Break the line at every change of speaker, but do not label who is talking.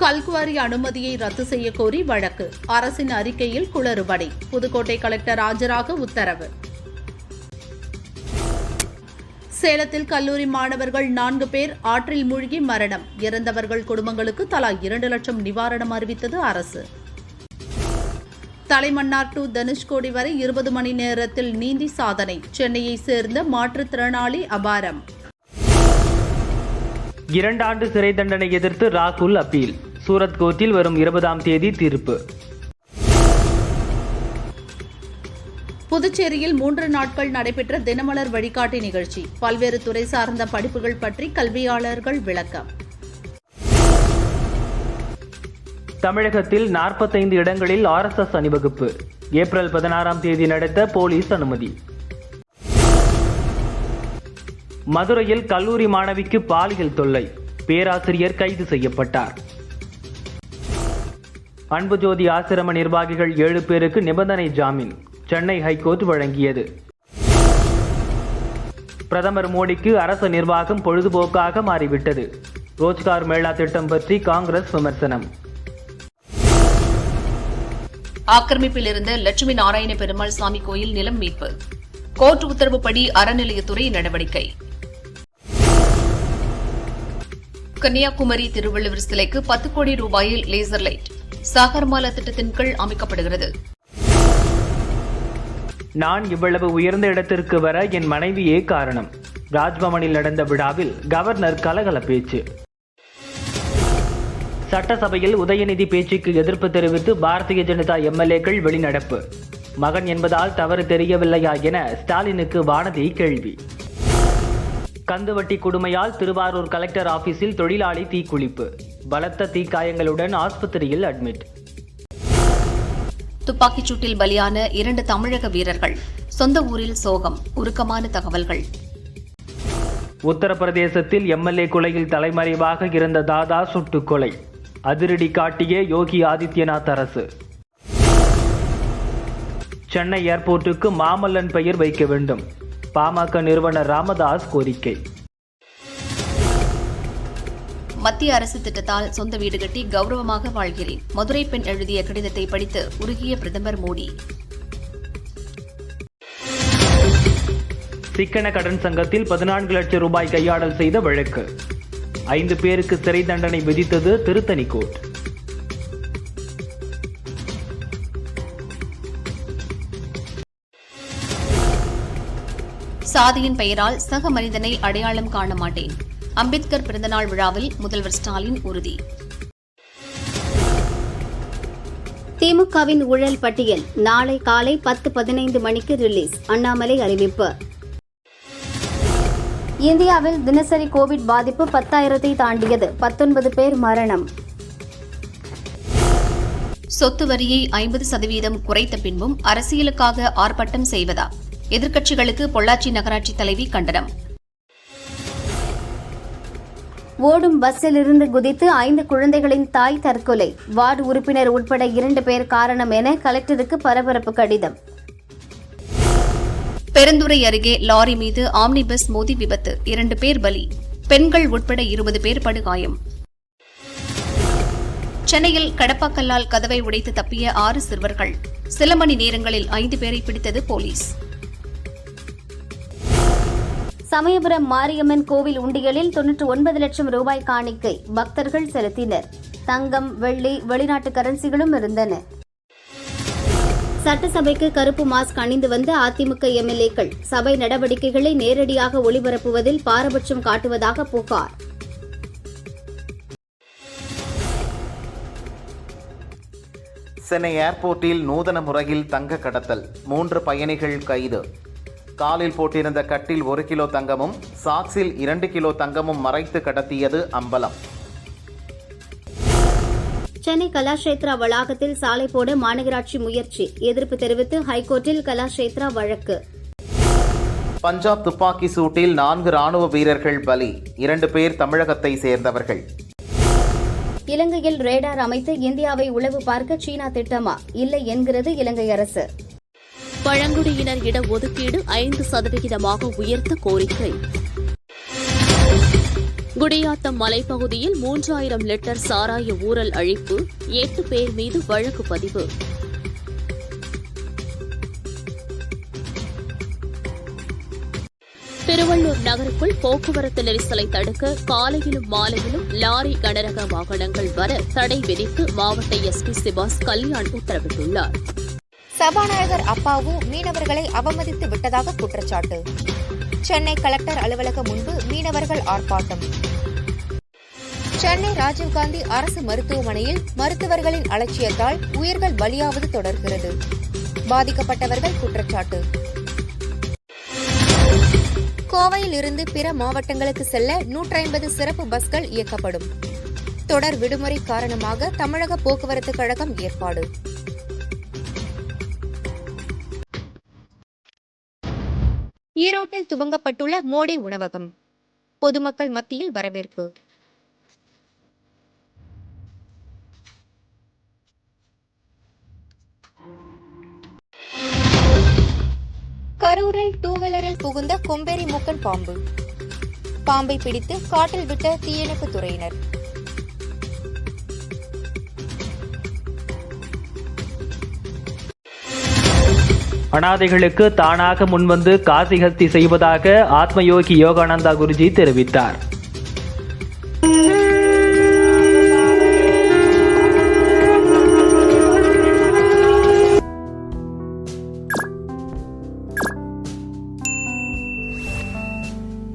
கல்குவாரி அனுமதியை ரத்து செய்ய கோரி வழக்கு. அரசின் அறிக்கையில் குளறுபடி. புதுக்கோட்டை கலெக்டர் ஆஜராக உத்தரவு. சேலத்தில் கல்லூரி மாணவர்கள் 4 பேர் ஆற்றில் மூழ்கி மரணம். இறந்தவர்கள் குடும்பங்களுக்கு தலா 2 லட்சம் நிவாரணம் அறிவித்தது அரசு. தலைமன்னார் டு தனுஷ்கோடி வரை 20 மணி நேரத்தில் நீந்தி சாதனை. சென்னையை சேர்ந்த மாற்றுத்திறனாளி அபாரம்.
2 ஆண்டு சிறை தண்டனை எதிர்த்து ராகுல் அப்பீல். சூரத் கோர்ட்டில் வரும் 20ஆம் தேதி தீர்ப்பு.
புதுச்சேரியில் 3 நாட்கள் நடைபெற்ற தினமலர் வழிகாட்டி நிகழ்ச்சி. பல்வேறு துறை சார்ந்த படிப்புகள் பற்றி கல்வியாளர்கள் விளக்கம்.
தமிழகத்தில் 45 இடங்களில் RSS அணிவகுப்பு. ஏப்ரல் 16ஆம் தேதி நடத்த போலீஸ் அனுமதி. மதுரையில் கல்லூரி மாணவிக்கு பாலியல் தொல்லை. பேராசிரியர் கைது செய்யப்பட்டார். அன்புஜோதி ஆசிரம நிர்வாகிகள் 7 பேருக்கு நிபந்தனை ஜாமீன். சென்னை ஹைகோர்ட் வழங்கியது. பிரதமர் மோடிக்கு அரசு நிர்வாகம் பொழுதுபோக்காக மாறிவிட்டது. ரோஜ்கார் மேளா திட்டம் பற்றி காங்கிரஸ் விமர்சனம்.
ஆக்கிரமிப்பில் இருந்த லட்சுமி நாராயண பெருமாள் சாமி கோயில் நிலம் மீட்பு. கோர்ட் உத்தரவுப்படி அறநிலையத்துறை நடவடிக்கை. கன்னியாகுமரி திருவள்ளுவர் சிலைக்கு 10 கோடி ரூபாயில் லேசர் லைட். சாகர்மாலா திட்டத்தின் கீழ் அமைக்கப்படுகிறது.
நான் இவ்வளவு உயர்ந்த இடத்திற்கு வர என் மனைவியே காரணம். ராஜ்பவனில் நடந்த விழாவில் கவர்னர் கலகல பேச்சு. சட்டசபையில் உதயநிதி பேச்சுக்கு எதிர்ப்பு தெரிவித்து பாரதிய ஜனதா MLAக்கள் வெளிநடப்பு. மகன் என்பதால் தவறு தெரியவில்லையா என ஸ்டாலினுக்கு வானதி கேள்வி. கந்துவட்டி கொடுமையால் திருவாரூர் கலெக்டர் ஆபீஸில் தொழிலாளி தீக்குளிப்பு. பலத்த தீக்காயங்களுடன் ஆஸ்பத்திரியில் அட்மிட்.
துப்பாக்கிச் சூட்டில் பலியான 2 தமிழக வீரர்கள். சொந்த ஊரில் சோகம். உருக்கமான தகவல்கள்.
உத்தரப்பிரதேசத்தில் MLA கொலையில் தலைமறைவாக இருந்த தாதா சுட்டுக் கொலை. அதிரடி காட்டிய யோகி ஆதித்யநாத் அரசு. சென்னை ஏர்போர்ட்டுக்கு மாமல்லன் பெயர் வைக்க வேண்டும். பாமக நிறுவனர் ராமதாஸ் கோரிக்கை.
மத்திய அரசு திட்டத்தால் சொந்த வீடு கட்டி கௌரவமாக வாழ்கிறேன். மதுரை பெண் எழுதிய கடிதத்தை படித்து உருகிய பிரதமர் மோடி.
சிக்கன கடன் சங்கத்தில் 14 லட்சம் ரூபாய் கையாடல் செய்த வழக்கு. 5 பேருக்கு சிறை தண்டனை விதித்தது திருத்தணி கோர்ட்.
சாதியின் பெயரால் சக மனிதனை அடையாளம் காண மாட்டேன். அம்பேத்கர் பிறந்தநாள் விழாவில் முதல்வர் ஸ்டாலின் உறுதி.
திமுகவின் ஊழல் பட்டியல் நாளை காலை 10:15 மணிக்கு ரிலீஸ். அண்ணாமலை அறிவிப்பு. இந்தியாவில் தினசரி கோவிட் பாதிப்பு 10,000-ஐ தாண்டியது. 19 பேர் மரணம்.
சொத்து வரியை 50% குறைத்த பின்பும் அரசியலுக்காக ஆர்ப்பாட்டம் செய்வதா? எதிர்க்கட்சிகளுக்கு பொள்ளாச்சி நகராட்சி தலைவி கண்டனம்.
ஓடும் பஸ்ஸில் இருந்து குதித்து 5 குழந்தைகளின் தாய் தற்கொலை. வார்டு உறுப்பினர் உட்பட 2 பேர் காரணம் என கலெக்டருக்கு பரபரப்பு கடிதம்.
பெருந்துறை அருகே லாரி மீது ஆம்னி பஸ் மோதி விபத்து. 2 பேர் பலி. பெண்கள் உட்பட 20 பேர் படுகாயம். சென்னையில் கடப்பாக்கல்லால் கதவை உடைத்து தப்பிய 6 சிறுவர்கள். சில மணி நேரங்களில் 5 பேரை பிடித்தது போலீஸ்.
சமயபுரம் மாரியம்மன் கோவில் உண்டியலில் 99 லட்சம் ரூபாய் காணிக்கை பக்தர்கள் செலுத்தினர். தங்கம், வெள்ளி, வெளிநாட்டு கரன்சிகளும் இருந்தன. சட்டசபைக்கு கருப்பு மாஸ்க் அணிந்து வந்த அதிமுக MLAக்கள் சபை நடவடிக்கைகளை நேரடியாக ஒளிபரப்புவதில் பாரபட்சம் காட்டுவதாக புகார்.
சென்னை ஏர்போர்ட்டில் நூதன முறையில் தங்க கடத்தல். 3 பயணிகள் கைது. காலில் போட்டிருந்த கட்டில் 1 கிலோ தங்கமும் சாக்ஸில் 2 கிலோ தங்கமும் மறைத்து கடத்தியது அம்பலம்.
சென்னை கலாஷேத்ரா வளாகத்தில் சாலை போட மாநகராட்சி முயற்சி. எதிர்ப்பு தெரிவித்து ஹைகோர்ட்டில் கலாஷேத்ரா வழக்கு.
பஞ்சாப் துப்பாக்கி சூட்டில் 4 ராணுவ வீரர்கள் பலி. 2 பேர் தமிழகத்தை சேர்ந்தவர்கள்.
இலங்கையில் ரேடார் அமைத்து இந்தியாவை உளவு பார்க்க சீனா திட்டமா? இல்லை என்கிறது இலங்கை அரசு.
பழங்குடியினர் இட ஒதுக்கீடு 5% உயர்த்த கோரிக்கை. குடியாத்தம் மலைப்பகுதியில் 3000 லிட்டர் சாராய ஊழல் அழிப்பு, 8 பேர் மீது வழக்கு பதிவு. திருவள்ளூர் நகருக்குள் போக்குவரத்து நெரிசலை தடுக்க காலையிலும் மாலையிலும் லாரி கனரக வாகனங்கள் வர தடை விதித்து மாவட்ட எஸ்பி சிபாஸ் கல்யாண் உத்தரவிட்டுள்ளார்.
சபாநாயகர் அப்பாவு மீனவர்களை அவமதித்து விட்டதாக குற்றச்சாட்டு. சென்னை கலெக்டர் அலுவலகம் முன்பு மீனவர்கள் ஆர்ப்பாட்டம். சென்னை ராஜீவ்காந்தி அரசு மருத்துவமனையில் மருத்துவர்களின் அலட்சியத்தால் உயிர்கள் பலியாவது தொடர்கிறது. பாதிக்கப்பட்டவர்கள் குற்றச்சாட்டு. கோவையில் இருந்து பிற மாவட்டங்களுக்கு செல்ல 150 சிறப்பு பஸ்கள் இயக்கப்படும். தொடர் விடுமுறை காரணமாக தமிழக போக்குவரத்து கழகம் ஏற்பாடு. ஈரோட்டில் துவங்கப்பட்டுள்ள மோடி உணவகம் பொதுமக்கள் மத்தியில் வரவேற்பு. கரூரில் டூவீலரில் புகுந்த கொம்பேரி மூக்கன் பாம்பு. பாம்பை பிடித்து காட்டில் விட்ட தீயணைப்பு துறையினர்.
அனாதைகளுக்கு தானாக முன்வந்து காசிஹஸ்தி செய்வதாக ஆத்மயோகி யோகானந்தா குருஜி தெரிவித்தார்.